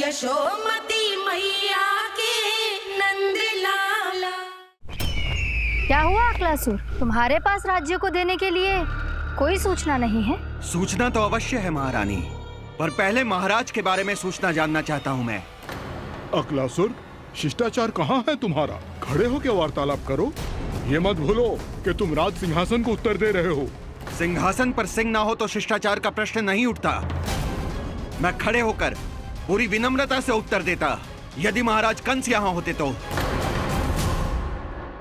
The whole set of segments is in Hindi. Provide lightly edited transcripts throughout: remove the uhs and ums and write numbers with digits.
यशोमती मैया के नंद लाला। क्या हुआ अकलासुर, तुम्हारे पास राज्य को देने के लिए कोई सूचना नहीं है? सूचना तो अवश्य है महारानी, पर पहले महाराज के बारे में सूचना जानना चाहता हूँ मैं। अकलासुर, शिष्टाचार कहाँ है तुम्हारा? खड़े होकर वार्तालाप करो। ये मत भूलो कि तुम राज सिंहासन को उत्तर दे रहे हो। सिंहासन पर सिंह ना हो तो शिष्टाचार का प्रश्न नहीं उठता। मैं खड़े होकर पूरी विनम्रता से उत्तर देता यदि महाराज कंस यहाँ होते तो।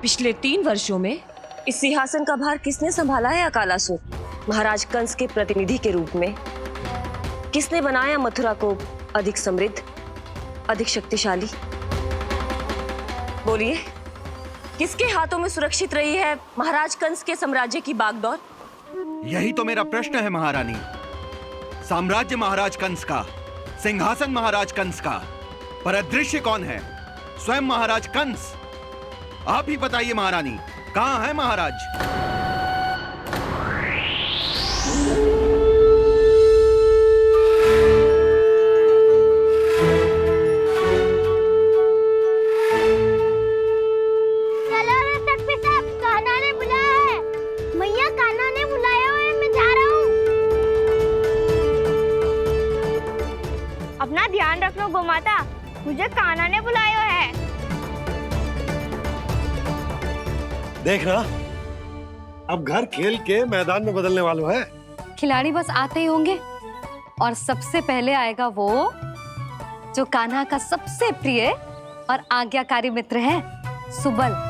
पिछले 3 वर्षों में इस सिंहासन का भार किसने संभाला है अकालासुर? महाराज कंस के प्रतिनिधि के रूप में किसने बनाया मथुरा को अधिक समृद्ध, अधिक शक्तिशाली? बोलिए, किसके हाथों में सुरक्षित रही है महाराज कंस के साम्राज्य की बागडोर? यही तो मेरा प्रश्न है महारानी। साम्राज्य महाराज कंस का, सिंहासन महाराज कंस का, पर अदृश्य कौन है? स्वयं महाराज कंस। आप ही बताइए महारानी, कहाँ है महाराज? अपना ध्यान रखना गोमाता, मुझे कान्हा ने बुलाया है। देखना, अब घर खेल के मैदान में बदलने वालों है। खिलाड़ी बस आते ही होंगे और सबसे पहले आएगा वो जो कान्हा का सबसे प्रिय और आज्ञाकारी मित्र है, सुबल।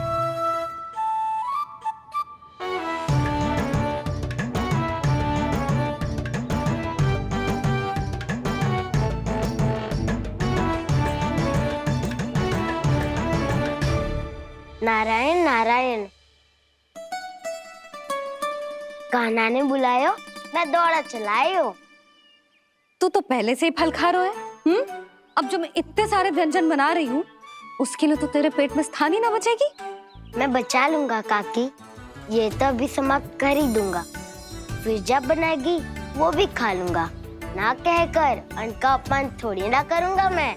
नारायण नारायण, कान्हा ने बुलायो, मैं दौड़ा चलायो। तू तो पहले से ही फल खा रहा है। अब जो मैं इतने सारे व्यंजन बना रही हूँ उसके लिए तो तेरे पेट में स्थान ही ना बचेगी। मैं बचा लूंगा काकी, ये तो अभी समाप्त कर ही दूंगा, फिर जब बनाएगी वो भी खा लूंगा। ना कहकर अन्न का अपमान थोड़ी ना करूंगा मैं।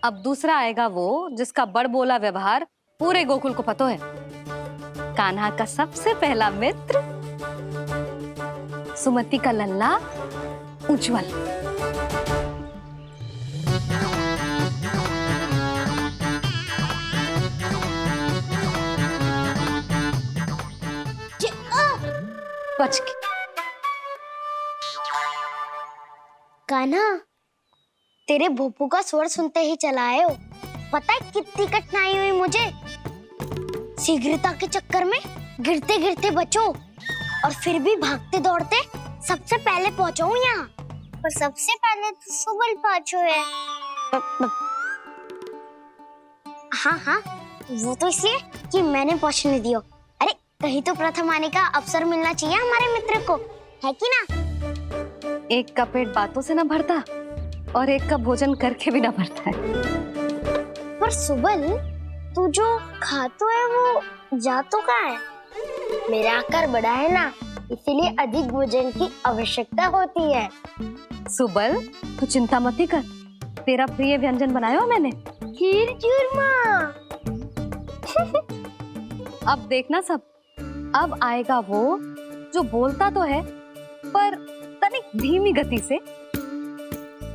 अब दूसरा आएगा वो जिसका बड़बोला व्यवहार पूरे गोकुल को पता है, कान्हा का सबसे पहला मित्र, सुमति का लल्ला उज्जवल। बच के। कान्हा, तेरे भोपू का स्वर सुनते ही चला आए हो। पता है कितनी कठिनाई हुई मुझे? शीघ्रता के चक्कर में गिरते गिरते बचो और फिर भी भागते दौड़ते सबसे पहले पहुंचो यहाँ। पर सबसे पहले तो सुबल पहुंचो है। हाँ हाँ, वो तो इसलिए कि मैंने पहुंचने दियो। अरे कहीं तो प्रथम आने का अवसर मिलना चाहिए हमारे मित्र को, है कि ना? एक का पेट बातों से ना भरता और एक का भोजन करके भी ना भरता है। पर सुबल, तू जो खातो है वो जातो का है। मेरा आकार बड़ा है ना, इसीलिए अधिक भोजन की आवश्यकता होती है। सुबल, तू चिंता मत कर, तेरा प्रिय व्यंजन बनाया हो मैंने, खीर चूरमा। अब देखना सब, अब आएगा वो जो बोलता तो है पर तनिक धीमी गति से,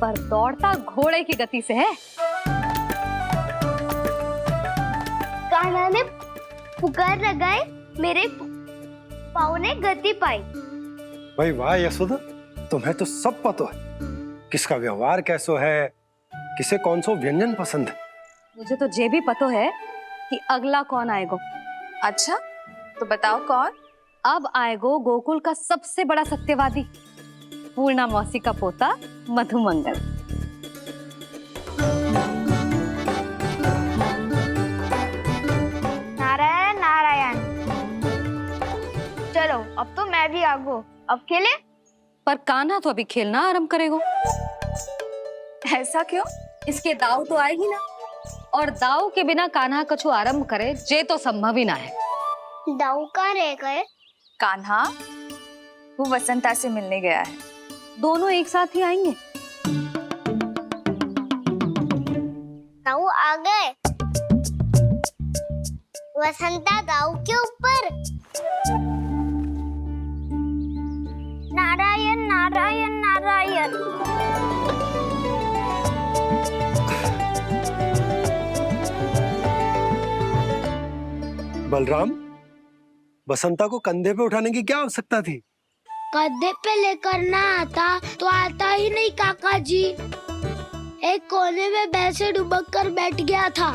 पर दौड़ता घोड़े की गति से है। कान्हा ने पुकार लगाए, मेरे पाँव ने गति पाई। भाई वाह यशोदा, तुम्हें तो सब पता है किसका व्यवहार कैसो है, किसे कौन सो व्यंजन पसंद है। मुझे तो ये भी पता है कि अगला कौन आएगो। अच्छा, तो बताओ कौन? अब आएगो गोकुल का सबसे बड़ा सत्यवादी, पूर्णा मौसी का पोता मधुमंगल। नारायण नारायण। चलो अब तो मैं भी आगो, अब खेले। पर कान्हा तो अभी खेलना आरंभ करेगो। ऐसा क्यों? इसके दाव तो आएगी ना, और दाव के बिना कान्हा कछु आरंभ करे जे तो संभव ही ना है। दाऊ कहाँ रह गए? कान्हा वो वसंता से मिलने गया है। दोनों एक साथ ही आएंगे। दाऊ आ गए। वसंता दाऊ के ऊपर। नारायण नारायण नारायण। बलराम, बसंता को कंधे पे उठाने की क्या आवश्यकता थी? कंधे पे लेकर ना आता तो आता ही नहीं काका जी। एक कोने में वैसे डुबक कर बैठ गया था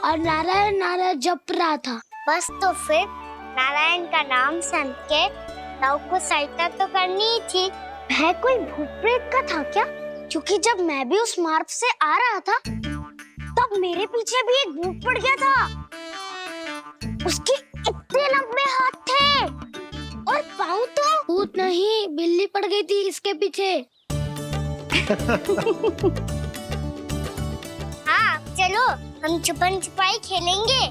और नारायण नारायण जप रहा था। बस तो फिर नारायण का नाम सुन के दाऊ को सहायता तो करनी ही थी। वह कोई भूत प्रेत का था क्या? क्योंकि जब मैं भी उस मार्ग से आ रहा था तब मेरे पीछे भी एक भूत पड़ गया था। उसके इतने लंबे हाथ थे और पाँव तो भूत नहीं, बिल्ली पड़ गई थी इसके पीछे। हाँ चलो हम छुपन छुपाई खेलेंगे।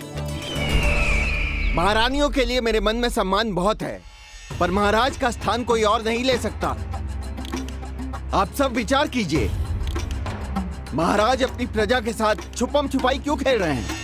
महारानियों के लिए मेरे मन में सम्मान बहुत है, पर महाराज का स्थान कोई और नहीं ले सकता। आप सब विचार कीजिए, महाराज अपनी प्रजा के साथ छुपम छुपाई क्यों खेल रहे हैं?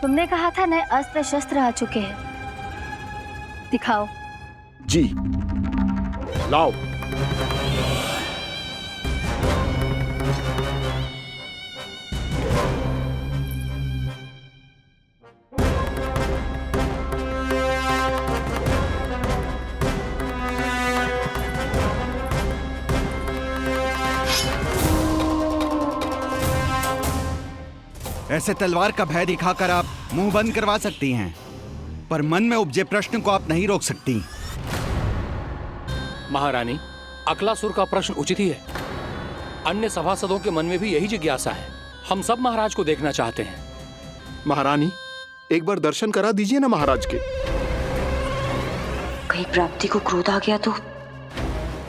तुमने कहा था नए अस्त्र शस्त्र आ चुके हैं, दिखाओ। जी लाओ। ऐसे तलवार का भय दिखाकर आप मुंह बंद करवा सकती हैं, पर मन में उपजे प्रश्न को आप नहीं रोक सकती। महारानी, अकलासुर का प्रश्न उचित ही है। अन्य सभासदों के मन में भी यही जिज्ञासा है। हम सब महाराज को देखना चाहते हैं। महारानी, एक बार दर्शन करा दीजिए ना महाराज के। कहीं प्राप्ति को क्रोध आ गया तो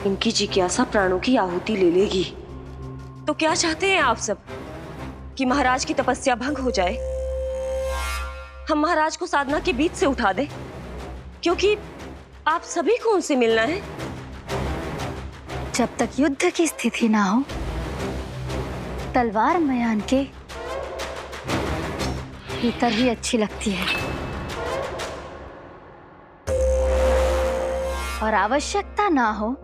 इनकी जिज्ञासा प्राणों की आहुति ले लेगी। तो क्या चाहते हैं आप सब? कि महाराज की तपस्या भंग हो जाए? हम महाराज को साधना के बीच से उठा दें? क्योंकि आप सभी को उनसे मिलना है। जब तक युद्ध की स्थिति ना हो, तलवार मयान के भीतर ही अच्छी लगती है और आवश्यकता ना हो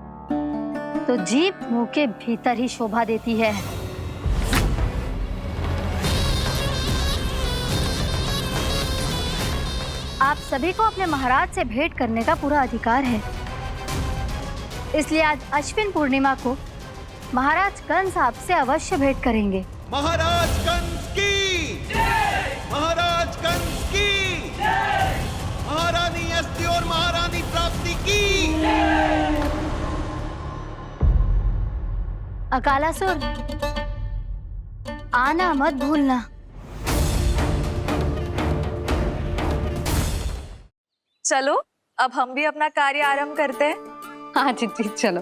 तो जीभ मुंह के भीतर ही शोभा देती है। आप सभी को अपने महाराज से भेंट करने का पूरा अधिकार है। इसलिए आज अश्विन पूर्णिमा को महाराज कंस आपसे अवश्य भेंट करेंगे। महाराज कंस की जय! महाराज कंस की जय! महारानी अस्ति और महारानी प्राप्ति की जय! अकालासुर, आना मत भूलना। चलो अब हम भी अपना कार्य आरंभ करते हैं। हाँ चिट्ठी, चलो।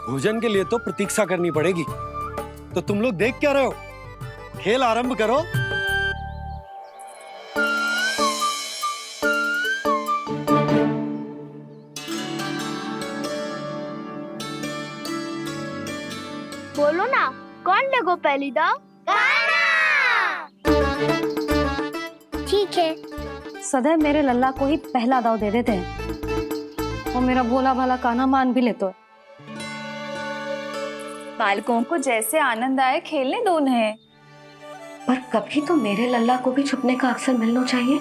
भोजन के लिए तो प्रतीक्षा करनी पड़ेगी, तो तुम लोग देख क्या रहे हो? खेल आरंभ करो। बोलो ना, कौन लगो पहली दाव? ठीक है। सदैव मेरे लल्ला को ही पहला दाव दे देते हैं और मेरा भोला भाला कान्हा मान भी लेते। बालकों को जैसे आनंद आए खेलने दो उन्हें। पर कभी तो मेरे लल्ला को भी छुपने का अवसर मिलना चाहिए।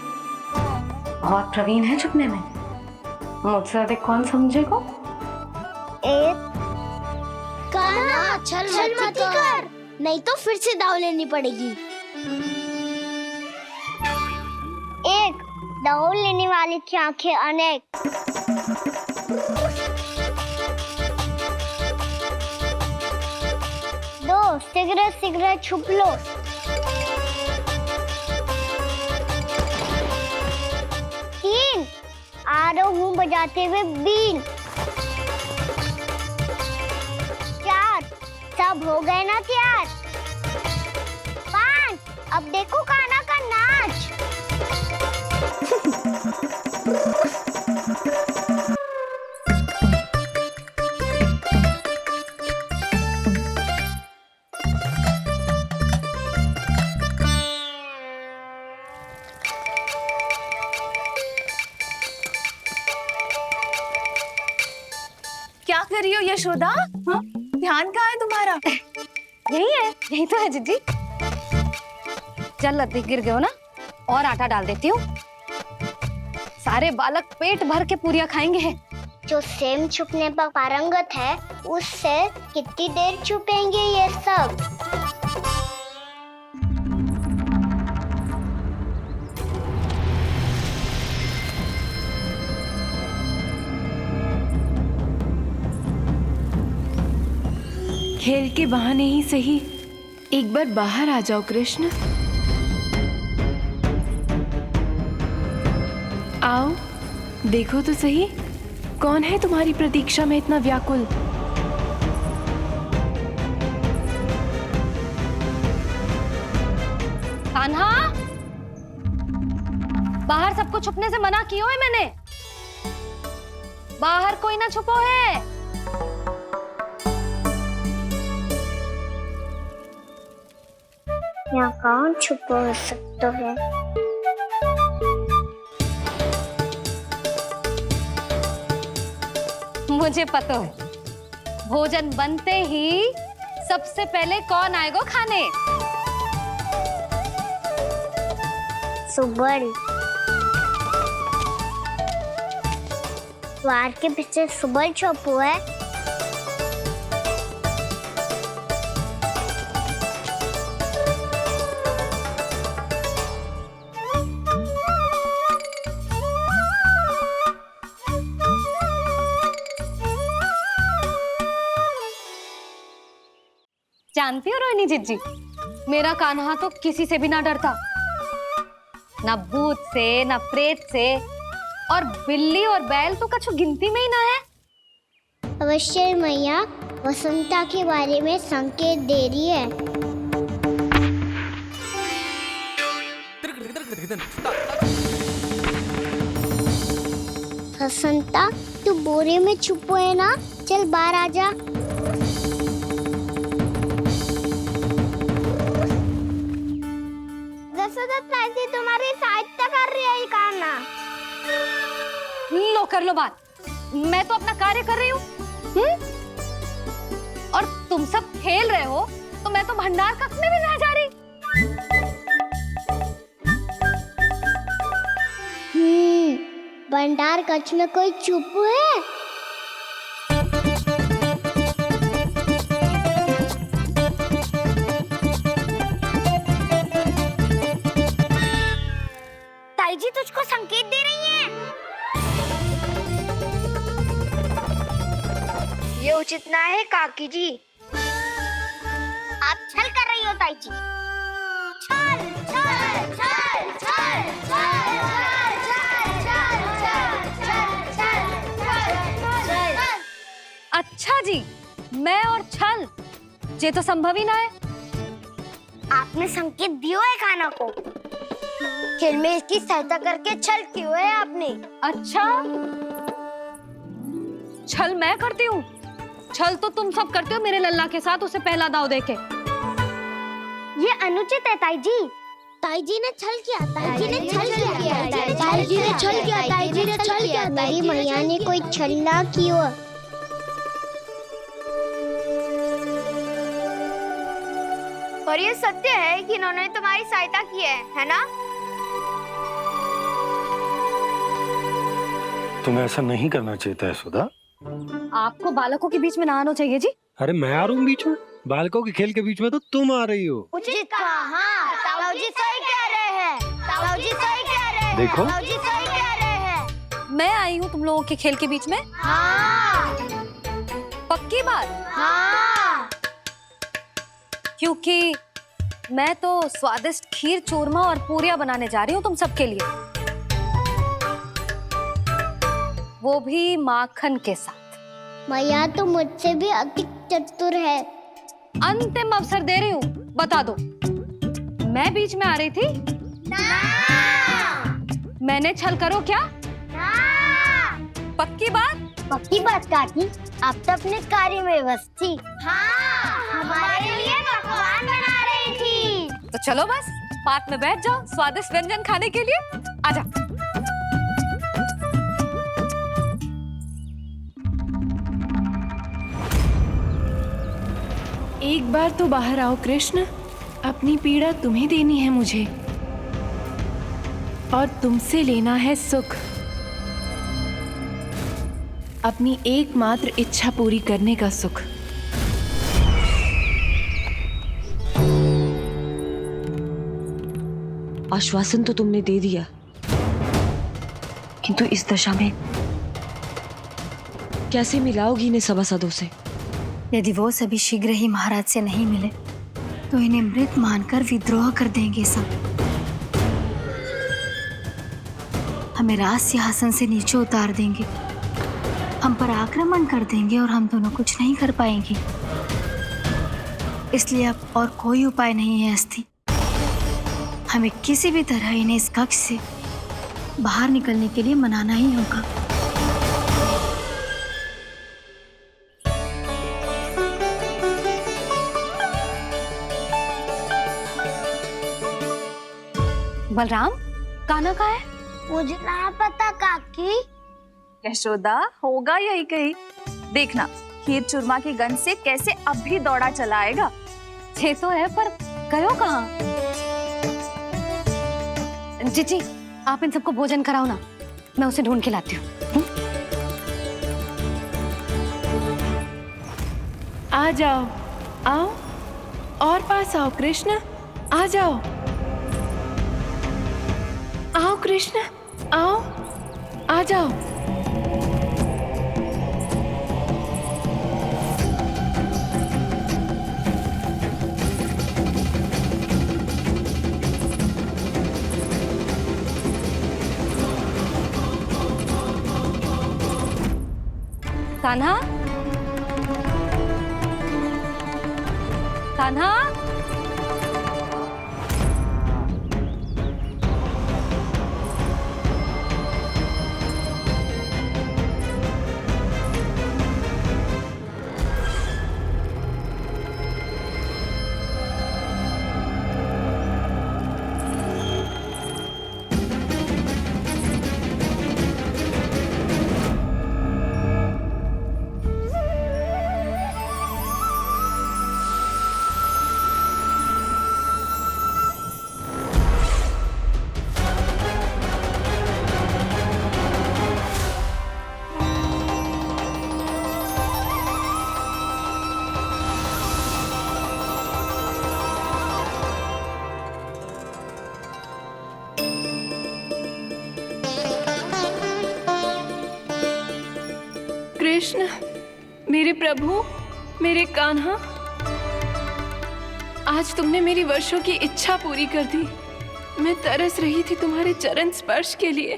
बहुत प्रवीण है छुपने में, मुझसे अधिक कौन समझेगा? कान्हा छल मत कर, नहीं तो फिर से दाव लेनी पड़ेगी। एक दाव लेने वाली की आंखें अनेक। दो शीघ्र शीघ्र छुप लो। बजाते हुए बीन। 4 सब हो गए ना तैयार। 5 अब देखो कान्हा का नाच। क्या कर रही हो यशोदा? हाँ? ध्यान कहाँ है तुम्हारा? यही है, यही तो है जीजी। चल अधिक गिर गए हो ना, और आटा डाल देती हूँ। सारे बालक पेट भर के पूरियां खाएंगे। जो सेम छुपने पर पारंगत है, उससे कितनी देर छुपेंगे ये सब? खेल के बहाने ही सही, एक बार बाहर आ जाओ कृष्ण। आओ, देखो तो सही, कौन है तुम्हारी प्रतीक्षा में इतना व्याकुल? कान्हा, बाहर सबको छुपने से मना किया है मैंने। बाहर कोई ना छुपो है। यहाँ कौन छुपा हो सकता है? मुझे पता है, भोजन बनते ही सबसे पहले कौन आएगा खाने? सुबल। द्वार के पीछे सुबल छुपा है। जानती हो रोहिणी जीजी, मेरा कान्हा तो किसी से भी ना डरता, ना भूत से, ना प्रेत से, और बिल्ली और बैल तो कछु गिनती में ही ना है। अवश्य मैया वसंता के बारे में संकेत दे रही है। वसंता, तू बोरे में छुपो है ना? चल बाहर आ जा। तुम्हारी सहायता कर रही है कान्हा। लो कर लो बात, मैं तो अपना कार्य कर रही हूँ। और तुम सब खेल रहे हो, तो मैं तो भंडार कक्ष में भी रह जा रही। भंडार कक्ष में कोई चुप है? ताई जी तुझको संकेत दे रही हैं। ये उचित ना है काकी जी। आप छल कर रही हो ताई जी। छल छल छल छल छल छल। अच्छा जी, मैं और छल, ये तो संभव ही ना है। आपने संकेत दियो है कान्हा को। खेल में इसकी सहायता करके छल क्यों है आपने? अच्छा, छल मैं करती हूँ? छल तो तुम सब करते हो मेरे लल्ला के साथ, उसे पहला दाव देके। ये अनुचित है ताई जी। ताई जी ने छल किया, ताई जी ने छल किया, ताई जी ने छल किया, ताई जी ने छल किया। मेरी मैया ने कोई छल ना किया। और ये सत्य है कि इन्होंने तुम्हारी सहायता की है ना? तुम्हें ऐसा नहीं करना चाहिए था यशोदा। आपको बालकों के बीच में ना आना चाहिए जी। अरे मैं आ रहा हूँ बीच में? बालकों के खेल के बीच में तो तुम आ रही हो। उचित कहा, ताऊ जी सही कह रहे हैं। ताऊ जी सही कह रहे हैं। देखो, ताऊ जी सही कह रहे हैं। मैं आई हूँ तुम लोगों के खेल के बीच में? हाँ। पक्की बात? हाँ। क्योंकि मैं तो स्वादिष्ट खीर, चूरमा और पूरियां बनाने जा रही हूँ तुम सबके लिए। वो भी माखन के साथ। मैया तो मुझसे भी अधिक चतुर है। अंतिम अवसर दे रही हूँ, बता दो, मैं बीच में आ रही थी? मैंने छल करो क्या? पक्की बात? पक्की बात काकी, आप तो अपने कार्य में व्यस्त थी। हमारे लिए पकवान बना रही थी। तो चलो बस पात में बैठ जाओ स्वादिष्ट व्यंजन खाने के लिए। आजा। एक बार तो बाहर आओ कृष्ण, अपनी पीड़ा तुम्हें देनी है मुझे और तुमसे लेना है सुख। अपनी एकमात्र इच्छा पूरी करने का सुख। आश्वासन तो तुमने दे दिया, किंतु इस दशा में कैसे मिलाओगी इन्हें सभासदों से? यदि वो सभी शीघ्र ही महाराज से नहीं मिले तो इन्हें मृत मानकर विद्रोह कर देंगे सब। हमें राज सिंहासन से नीचे उतार देंगे, हम पर आक्रमण कर देंगे और हम दोनों कुछ नहीं कर पाएंगे। इसलिए अब और कोई उपाय नहीं है अस्थि। हमें किसी भी तरह इन्हें इस कक्ष से बाहर निकलने के लिए मनाना ही होगा। बलराम, कान्हा कहाँ है? मुझे ना पता काकी। यशोदा, होगा यही कहीं। देखना खीर चूरमा की गंध से कैसे अब भी दौड़ा चला आएगा। छे तो है पर गयो कहाँ? जीजी, आप इन सबको भोजन कराओ ना, मैं उसे ढूंढ के लाती हूँ। आ जाओ, आओ और पास आओ कृष्ण, आ जाओ। आओ कृष्ण, आओ, आ जाओ। कान्हा, कान्हा, कृष्ण, मेरे प्रभु, मेरे कान्हा, आज तुमने मेरी वर्षों की इच्छा पूरी कर दी। मैं तरस रही थी तुम्हारे चरण स्पर्श के लिए।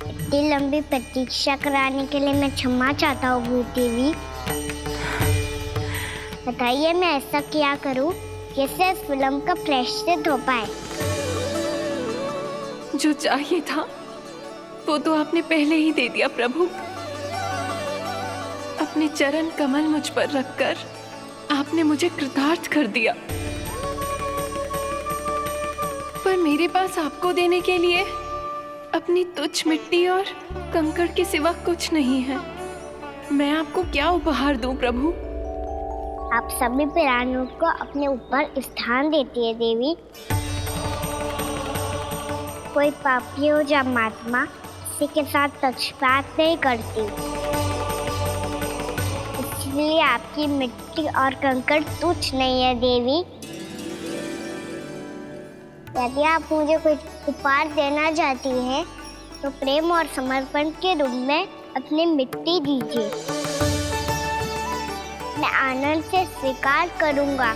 इतनी लंबी प्रतीक्षा कराने के लिए मैं क्षमा चाहता हूँ देवी। बताइए मैं ऐसा क्या करूँ जिससे इस फिल्म का प्रायश्चित हो पाए? जो चाहिए था वो तो आपने पहले ही दे दिया प्रभु। अपने चरण कमल मुझ पर रखकर आपने मुझे कृतार्थ कर दिया। पर मेरे पास आपको देने के लिए अपनी तुच्छ मिट्टी और कंकड़ के सिवा कुछ नहीं है। मैं आपको क्या उपहार दूं प्रभु? आप सभी प्राणियों को अपने ऊपर स्थान देती है देवी। कोई पापी हो या महात्मा, किसी के साथ पक्षपात नहीं करती। इसलिए आपकी मिट्टी और कंकड़ तुच्छ नहीं है देवी। यदि आप मुझे कुछ उपहार देना चाहती हैं, तो प्रेम और समर्पण के रूप में अपनी मिट्टी दीजिए। मैं आनंद से स्वीकार करूंगा।